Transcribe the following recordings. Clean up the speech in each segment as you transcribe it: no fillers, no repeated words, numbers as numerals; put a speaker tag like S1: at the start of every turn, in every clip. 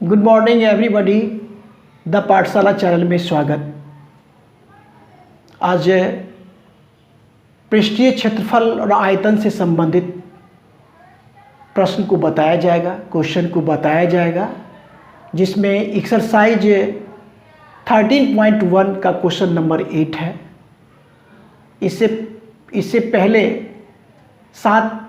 S1: Good morning everybody. The पाठशाला channel में स्वागत। आज पृष्ठीय क्षेत्रफल और आयतन से संबंधित प्रश्न को बताया जाएगा, क्वेश्चन को बताया जाएगा, जिसमें एक्सरसाइज 13.1 का क्वेश्चन नंबर 8 है। इससे पहले 7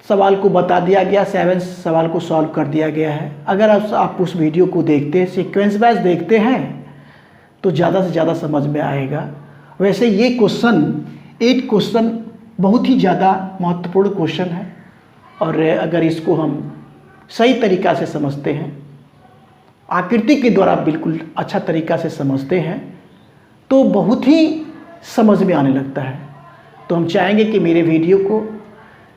S1: सवाल को बता दिया गया, 7 सवाल को सॉल्व कर दिया गया है। अगर आप उस वीडियो को देखते हैं, सीक्वेंस वाइज देखते हैं, तो ज़्यादा से ज़्यादा समझ में आएगा। वैसे ये क्वेश्चन 8 क्वेश्चन बहुत ही ज़्यादा महत्वपूर्ण क्वेश्चन है, और अगर इसको हम सही तरीक़ा से समझते हैं, आकृति के द्वारा बिल्कुल अच्छा तरीक़ा से समझते हैं, तो बहुत ही समझ में आने लगता है। तो हम चाहेंगे कि मेरे वीडियो को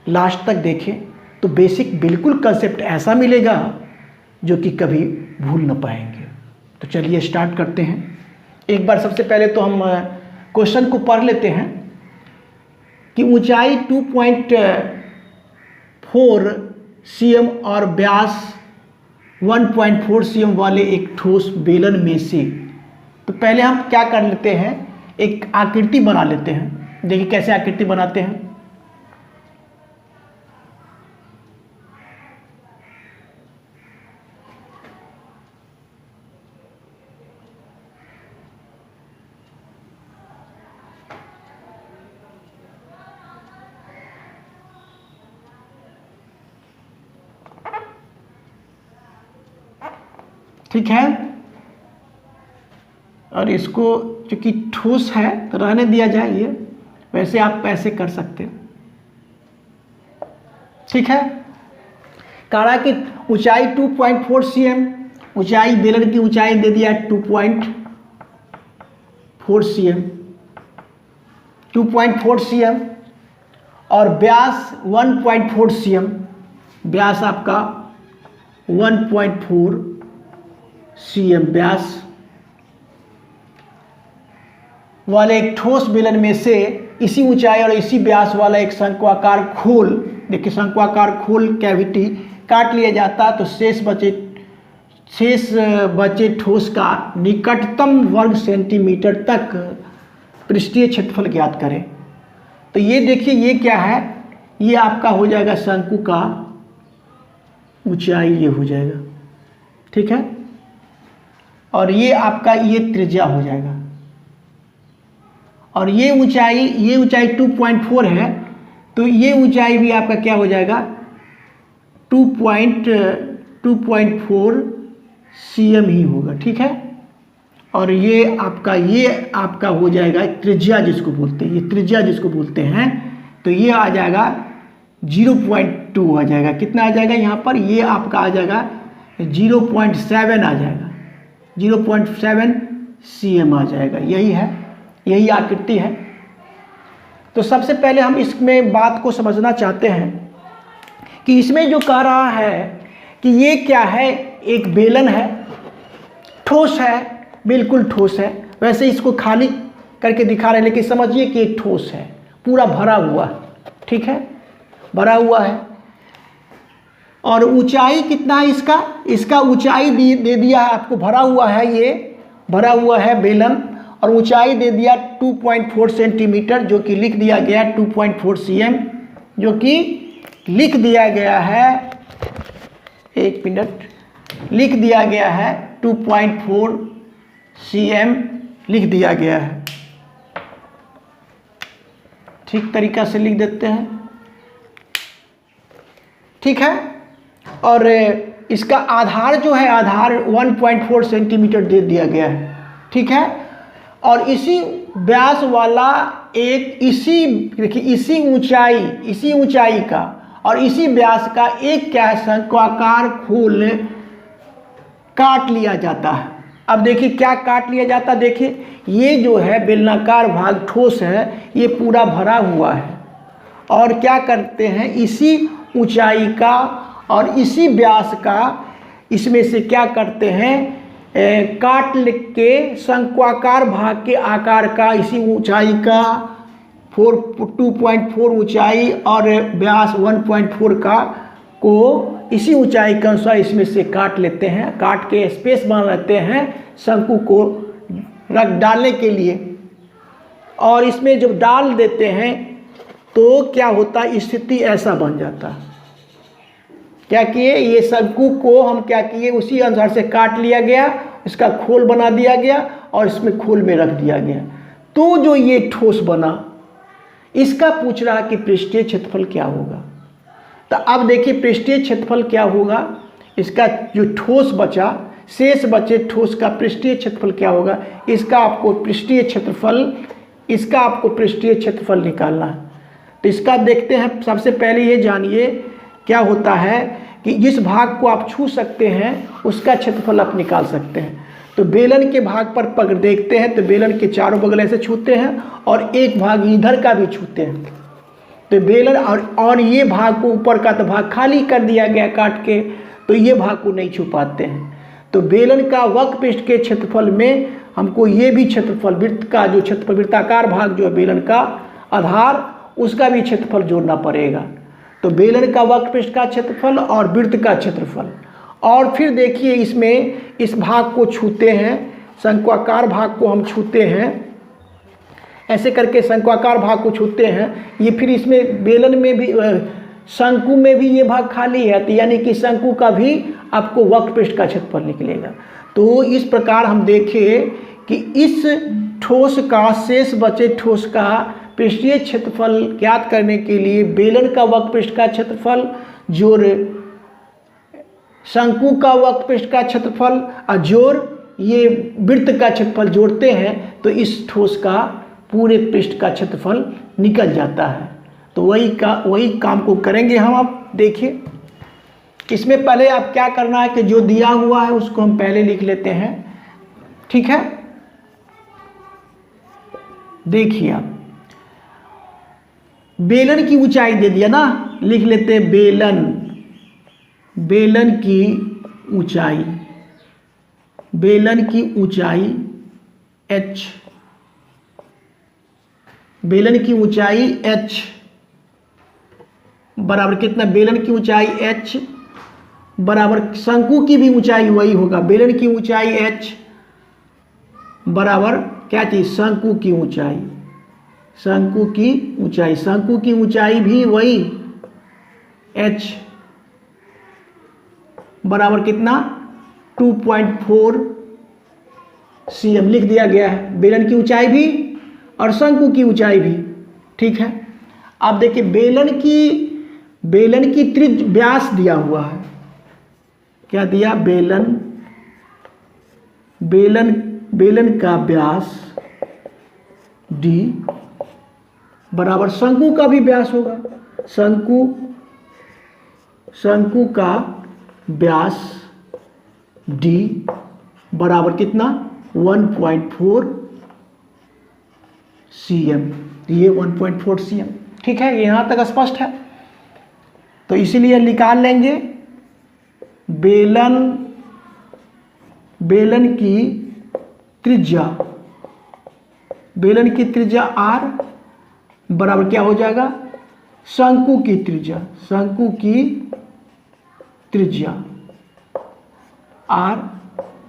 S1: लास्ट तक देखें, तो बेसिक बिल्कुल कंसेप्ट ऐसा मिलेगा जो कि कभी भूल ना पाएंगे। तो चलिए स्टार्ट करते हैं। एक बार सबसे पहले तो हम क्वेश्चन को पढ़ लेते हैं कि ऊंचाई 2.4 cm और व्यास 1.4 cm वाले एक ठोस बेलन में से, तो पहले हम क्या कर लेते हैं, एक आकृति बना लेते हैं। देखिए कैसे आकृति बनाते हैं। ठीक है, और इसको चूंकि ठोस है तो रहने दिया जाए। ये वैसे आप ऐसे कर सकते हैं। ठीक है, काड़ा की ऊंचाई 2.4 cm, ऊंचाई बेलन की ऊंचाई दे दिया 2.4 cm, 2.4 cm, और व्यास 1.4 cm, व्यास आपका 1.4 cm व्यास वाले एक ठोस बेलन में से इसी ऊंचाई और इसी व्यास वाला एक शंक्वाकार खोल, देखिए शंक्वाकार खोल कैविटी काट लिया जाता, तो शेष बचे ठोस का निकटतम वर्ग सेंटीमीटर तक पृष्ठीय क्षेत्रफल ज्ञात करें। तो ये देखिए, ये क्या है, ये आपका हो जाएगा शंकु का ऊंचाई, ये हो जाएगा। ठीक है, और ये आपका ये त्रिज्या हो जाएगा, और ये ऊंचाई 2.4 है, तो ये ऊंचाई भी आपका क्या हो जाएगा, 2.4 cm ही होगा। ठीक है, और ये आपका हो जाएगा त्रिज्या जिसको बोलते हैं, ये त्रिज्या जिसको बोलते हैं, तो ये आ जाएगा 0.2 आ जाएगा। कितना आ जाएगा यहाँ पर, ये आपका आ जाएगा 0.7 आ जाएगा, 0.7 cm आ जाएगा। यही आकृति है। तो सबसे पहले हम इसमें बात को समझना चाहते हैं कि इसमें जो कह रहा है कि ये क्या है, एक बेलन है, ठोस है, बिल्कुल ठोस है। वैसे इसको खाली करके दिखा रहे हैं, लेकिन समझिए कि एक ठोस है, पूरा भरा हुआ है। ठीक है, भरा हुआ है। और ऊंचाई कितना है इसका ऊंचाई दे दिया है आपको, भरा हुआ है, ये भरा हुआ है बेलन, और ऊंचाई दे दिया 2.4 सेंटीमीटर, जो कि लिख दिया गया 2.4 cm, जो कि लिख दिया गया है, एक मिनट, लिख दिया गया है 2.4 cm लिख दिया गया है। ठीक तरीका से लिख देते हैं। ठीक है, और इसका आधार जो है, आधार 1.4 सेंटीमीटर दे दिया गया है। ठीक है, और इसी व्यास वाला एक इसी ऊंचाई का और इसी व्यास का एक क्या है, शंक्वाकार खोल काट लिया जाता है। अब देखिए क्या काट लिया जाता है, देखिए ये जो है बेलनाकार भाग ठोस है, ये पूरा भरा हुआ है, और क्या करते हैं, इसी ऊंचाई का और इसी व्यास का इसमें से क्या करते हैं, काट के शंक्वाकार भाग के आकार का, इसी ऊंचाई का 2.4 ऊंचाई और व्यास 1.4 का को इसी ऊंचाई के अनुसार इसमें से काट लेते हैं, काट के स्पेस बना लेते हैं शंकु को रख डालने के लिए। और इसमें जब डाल देते हैं तो क्या होता है, स्थिति ऐसा बन जाता है। क्या किए, ये शंकु को हम क्या किए, उसी अनुसार से काट लिया गया, इसका खोल बना दिया गया और इसमें खोल में रख दिया गया। तो जो ये ठोस बना, इसका पूछ रहा कि पृष्ठीय क्षेत्रफल क्या होगा। तो अब देखिए पृष्ठीय क्षेत्रफल क्या होगा, इसका जो ठोस बचा, शेष बचे ठोस का पृष्ठीय क्षेत्रफल क्या होगा, इसका आपको पृष्ठीय क्षेत्रफल निकालना है। तो इसका देखते हैं। सबसे पहले ये जानिए क्या होता है कि जिस भाग को आप छू सकते हैं उसका क्षेत्रफल आप निकाल सकते हैं। तो बेलन के भाग पर पकड़ देखते हैं तो बेलन के चारों बगल ऐसे छूते हैं और एक भाग इधर का भी छूते हैं। तो बेलन और ये भाग को ऊपर का तो भाग खाली कर दिया गया काट के, तो ये भाग को नहीं छू पाते हैं। तो बेलन का वक्र पृष्ठ के क्षेत्रफल में हमको ये भी क्षेत्रफल, वृत्त का जो क्षेत्रफल, वृत्ताकार भाग जो है बेलन का आधार, उसका भी क्षेत्रफल जोड़ना पड़ेगा। तो बेलन का वक्र पृष्ठ का क्षेत्रफल और वृत्त का क्षेत्रफल। और फिर देखिए इसमें इस भाग को छूते हैं, शंक्वाकार भाग को हम छूते हैं, ऐसे करके शंक्वाकार भाग को छूते हैं। ये फिर इसमें बेलन में भी, शंकु में भी ये भाग खाली है, तो यानी कि शंकु का भी आपको वक्र पृष्ठ का क्षेत्रफल निकलेगा। तो इस प्रकार हम देखें कि इस ठोस का, शेष बचे ठोस का पृष्ठीय क्षेत्रफल ज्ञात करने के लिए बेलन का वक्र पृष्ठ का क्षेत्रफल जोड़ शंकु का वक्र पृष्ठ का क्षेत्रफल और जोड़ ये वृत्त का क्षेत्रफल जोड़ते हैं तो इस ठोस का पूरे पृष्ठ का क्षेत्रफल निकल जाता है। तो वही काम को करेंगे हम। अब देखिए इसमें पहले आप क्या करना है कि जो दिया हुआ है उसको हम पहले लिख लेते हैं, ठीक है। देखिए आप बेलन की ऊंचाई दे दिया ना, लिख लेते हैं बेलन की ऊंचाई h, बेलन की ऊंचाई h बराबर कितना, बेलन की ऊंचाई h बराबर शंकु की भी ऊंचाई वही होगा। बेलन की ऊंचाई h बराबर क्या चीज, शंकु की ऊंचाई, शंकु की ऊंचाई भी वही h बराबर कितना 2.4 cm लिख दिया गया है। बेलन की ऊंचाई भी और शंकु की ऊंचाई भी, ठीक है। अब देखिए बेलन की त्रिज्य व्यास दिया हुआ है, क्या दिया, बेलन का व्यास d बराबर शंकु का भी व्यास होगा, शंकु का व्यास d बराबर कितना 1.4 cm, ये 1.4 cm, ठीक है। यहाँ तक स्पष्ट है। तो इसीलिए निकाल लेंगे बेलन की त्रिज्या r बराबर क्या हो जाएगा, शंकु की त्रिज्या r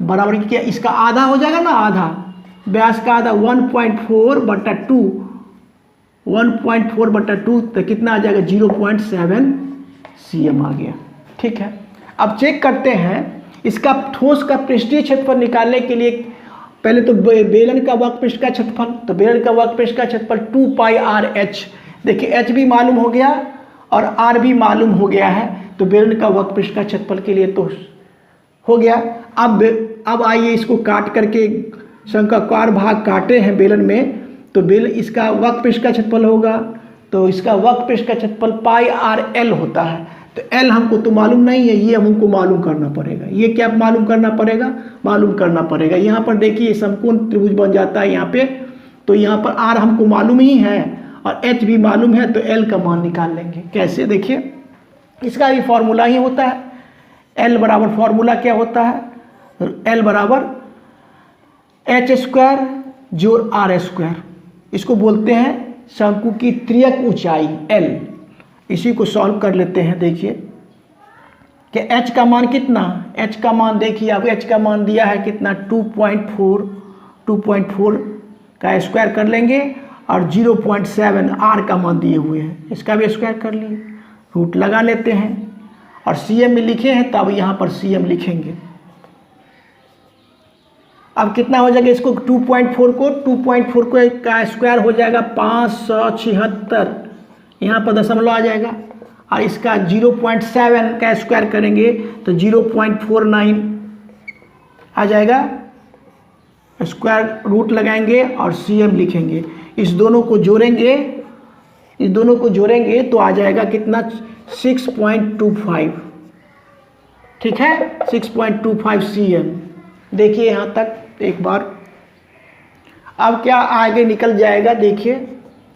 S1: बराबर क्या, इसका आधा हो जाएगा ना, आधा व्यास का आधा 1.4/2 तो कितना आ जाएगा 0.7 cm आ गया, ठीक है। अब चेक करते हैं इसका ठोस का पृष्ठीय क्षेत्रफल निकालने के लिए पहले तो बेलन का वक्र पृष्ठ का क्षेत्रफल, तो बेलन का वक्र पृष्ठ का क्षेत्रफल 2πr/h, देखिए h भी मालूम हो गया और r भी मालूम हो गया है। तो बेलन का वक्र पृष्ठ का क्षेत्रफल के लिए तो हो गया। अब आइए इसको काट करके, शंक्वाकार भाग काटे हैं बेलन में, तो इसका वक्र पृष्ठ का क्षेत्रफल होगा, तो इसका वक्र पृष्ठ का क्षेत्रफल πr/l होता है। तो l हमको तो मालूम नहीं है, ये हमको मालूम करना पड़ेगा। ये क्या मालूम करना पड़ेगा, यहाँ पर देखिए समकोण त्रिभुज बन जाता है यहाँ पे। तो यहाँ पर r हमको मालूम ही है और h भी मालूम है, तो l का मान निकाल लेंगे। कैसे, देखिए इसका भी फॉर्मूला ही होता है। l बराबर फॉर्मूला क्या होता है, l बराबर h² जोड़ r², इसको बोलते हैं शंकु की त्रियक ऊंचाई l। इसी को सॉल्व कर लेते हैं। देखिए कि h का मान कितना, h का मान देखिए आप, h का मान दिया है कितना 2.4 का स्क्वायर कर लेंगे और 0.7 r का मान दिए हुए हैं, इसका भी स्क्वायर कर लिए, रूट लगा लेते हैं और cm में लिखे हैं तब यहाँ पर cm लिखेंगे। अब कितना हो जाएगा, इसको 2.4 को का स्क्वायर हो जाएगा 576, यहाँ पर दशमलव आ जाएगा और इसका 0.7 का स्क्वायर करेंगे तो 0.49 आ जाएगा, स्क्वायर रूट लगाएंगे और cm लिखेंगे। इस दोनों को जोड़ेंगे तो आ जाएगा कितना 6.25, ठीक है 6.25 cm। देखिए यहाँ तक एक बार। अब क्या आगे निकल जाएगा, देखिए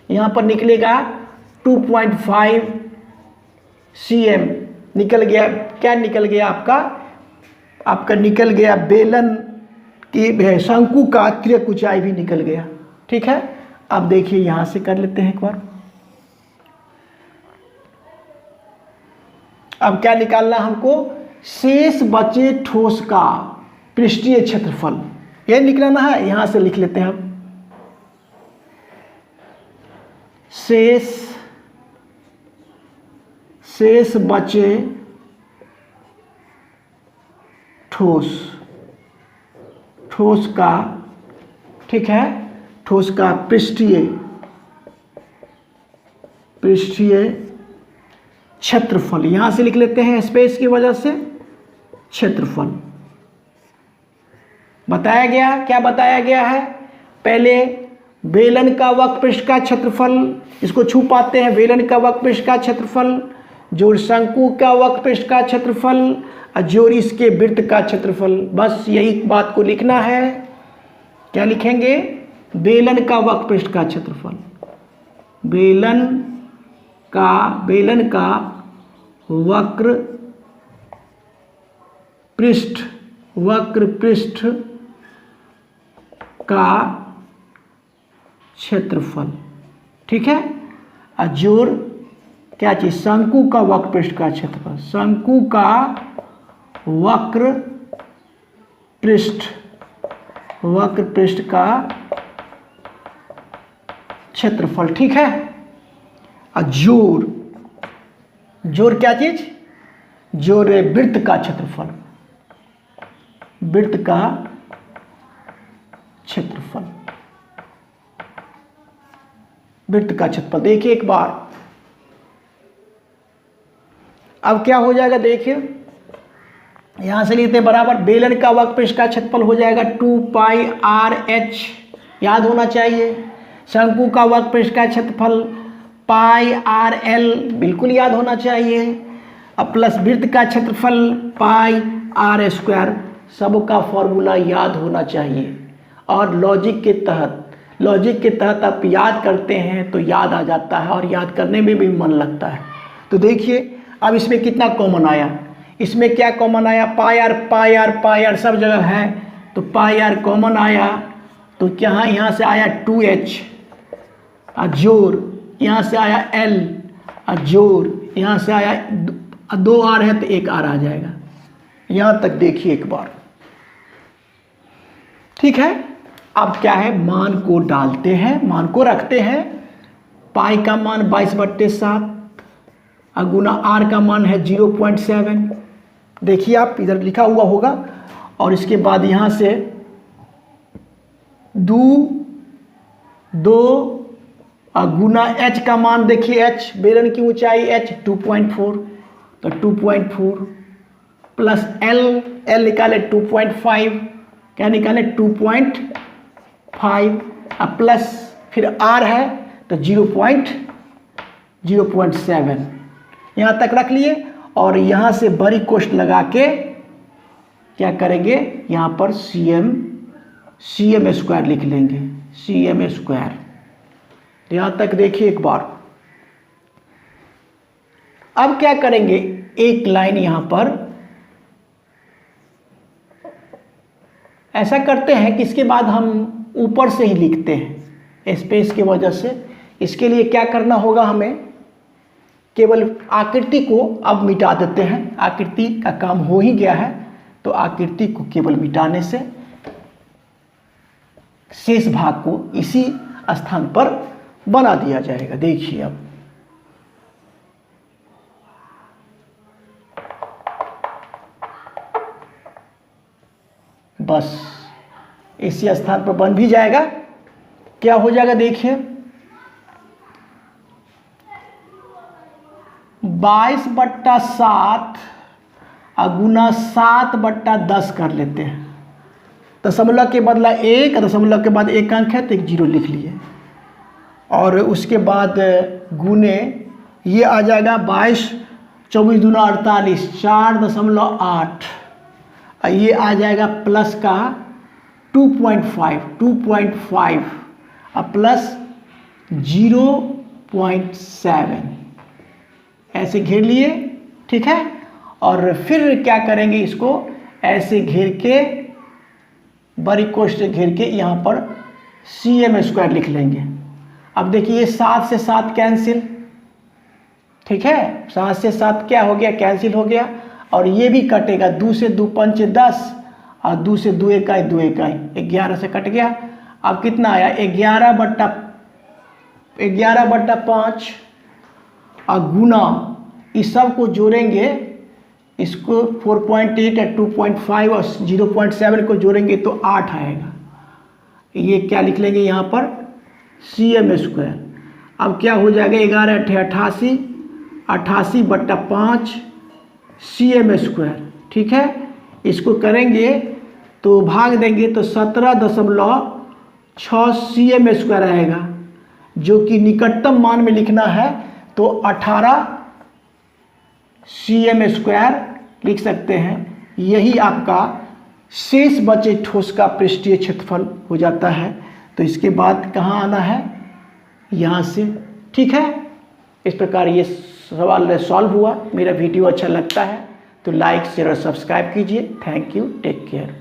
S1: यहाँ पर निकलेगा 2.5 cm निकल गया। क्या निकल गया आपका निकल गया बेलन की शंकु का अतिरिक्त ऊंचाई भी निकल गया, ठीक है। अब देखिए यहाँ से कर लेते हैं एक बार। अब क्या निकालना हमको, शेष बचे ठोस का पृष्ठीय क्षेत्रफल, यह निकालना है। यहाँ से लिख लेते हैं हम, शेष बचे ठोस का, ठीक है, ठोस का पृष्ठीय क्षेत्रफल, यहां से लिख लेते हैं स्पेस की वजह से क्षेत्रफल। बताया गया, क्या बताया गया है, पहले बेलन का वक्रपृष्ठ का क्षेत्रफल, इसको छू पाते हैं, बेलन का वक्रपृष्ठ का क्षेत्रफल जोड़ शंकु का वक्रपृष्ठ का क्षेत्रफल और जोड़ इसके वृत्त का क्षेत्रफल, बस यही बात को लिखना है। क्या लिखेंगे, बेलन का वक्रपृष्ठ का क्षेत्रफल, बेलन का वक्रपृष्ठ का क्षेत्रफल, ठीक है। और जोड़ क्या चीज, शंकु का वक्रपृष्ठ का क्षेत्रफल, शंकु का वक्रपृष्ठ का क्षेत्रफल, ठीक है। और जोड़ क्या चीज, जोड़ वृत्त का क्षेत्रफल, वृत्त का क्षेत्रफल, वृत्त का क्षेत्रफल। देखिए एक बार, अब क्या हो जाएगा, देखिए यहां से लेते हैं बराबर, बेलन का वक्रपृष्ठ का क्षेत्रफल हो जाएगा 2πr/h, याद होना चाहिए। शंकु का वक्रपृष्ठ का क्षेत्रफल πr/l, बिल्कुल याद होना चाहिए। अब प्लस वृत्त का क्षेत्रफल πr², सबका फॉर्मूला याद होना चाहिए। और लॉजिक के तहत आप याद करते हैं तो याद आ जाता है और याद करने में भी मन लगता है। तो देखिए अब इसमें कितना कॉमन आया, इसमें क्या कॉमन आया, पाई आर सब जगह है, तो पाई आर कॉमन आया, तो क्या यहाँ से आया 2h और जोड़, यहाँ से आया l और जोड़, यहाँ से आया 2r है तो 1r आ जाएगा। यहाँ तक देखिए एक बार, ठीक है। अब क्या है, मान को डालते हैं, मान को रखते हैं। पाई का मान 22/7 और गुना r का मान है 0.7, देखिए आप इधर लिखा हुआ होगा। और इसके बाद यहाँ से 2 और गुना h का मान देखिए, h बेलन की ऊंचाई h 2.4, तो 2.4 प्लस l निकाले 2.5, क्या निकाले 2.5 और प्लस फिर r है तो 0.7, यहाँ तक रख लिए। और यहाँ से बड़ी कोष्ठ लगा के क्या करेंगे, यहाँ पर cm स्क्वायर लिख लेंगे, cm स्क्वायर। यहाँ तक देखिए एक बार। अब क्या करेंगे, एक लाइन यहाँ पर ऐसा करते हैं कि इसके बाद हम ऊपर से ही लिखते हैं स्पेस की वजह से। इसके लिए क्या करना होगा हमें, केवल आकृति को अब मिटा देते हैं। आकृति का काम हो ही गया है, तो आकृति को केवल मिटाने से शेष भाग को इसी स्थान पर बना दिया जाएगा। देखिए अब बस इसी स्थान पर बन भी जाएगा। क्या हो जाएगा देखिए, 22/7 गुना 7/10 कर लेते हैं। दशमलव के बदला 1, दशमलव के बाद 1 अंक है तो 1 0 लिख लिए, और उसके बाद गुने ये आ जाएगा 22 24 दूना 48 4.8, ये आ जाएगा प्लस का 2.5 और प्लस 0.7 ऐसे घेर लिए, ठीक है। और फिर क्या करेंगे, इसको ऐसे घेर के बड़ी कोष्ठ से घेर के यहाँ पर cm² लिख लेंगे। अब देखिए ये 7 से 7 कैंसिल, ठीक है, 7 से 7 क्या हो गया, कैंसिल हो गया। और ये भी कटेगा, 2 से 2 पंच 10 और 2 से 2 इकाई 2 इकाई 11 से कट गया। अब कितना आया, 11/5 और गुना इस सब को जोड़ेंगे, इसको 4.8 और 2.5 और 0.7 को जोड़ेंगे तो 8 आएगा। ये क्या लिख लेंगे यहाँ पर, cm²। अब क्या हो जाएगा, 11 × 88 88/5 cm², ठीक है। इसको करेंगे तो भाग देंगे तो 17.6 cm² आएगा, जो कि निकटतम मान में लिखना है तो 18 cm² लिख सकते हैं। यही आपका शेष बचे ठोस का पृष्ठीय क्षेत्रफल हो जाता है। तो इसके बाद कहाँ आना है, यहाँ से, ठीक है। इस प्रकार ये सवाल सॉल्व हुआ। मेरा वीडियो अच्छा लगता है तो लाइक शेयर और सब्सक्राइब कीजिए। Thank you, take care.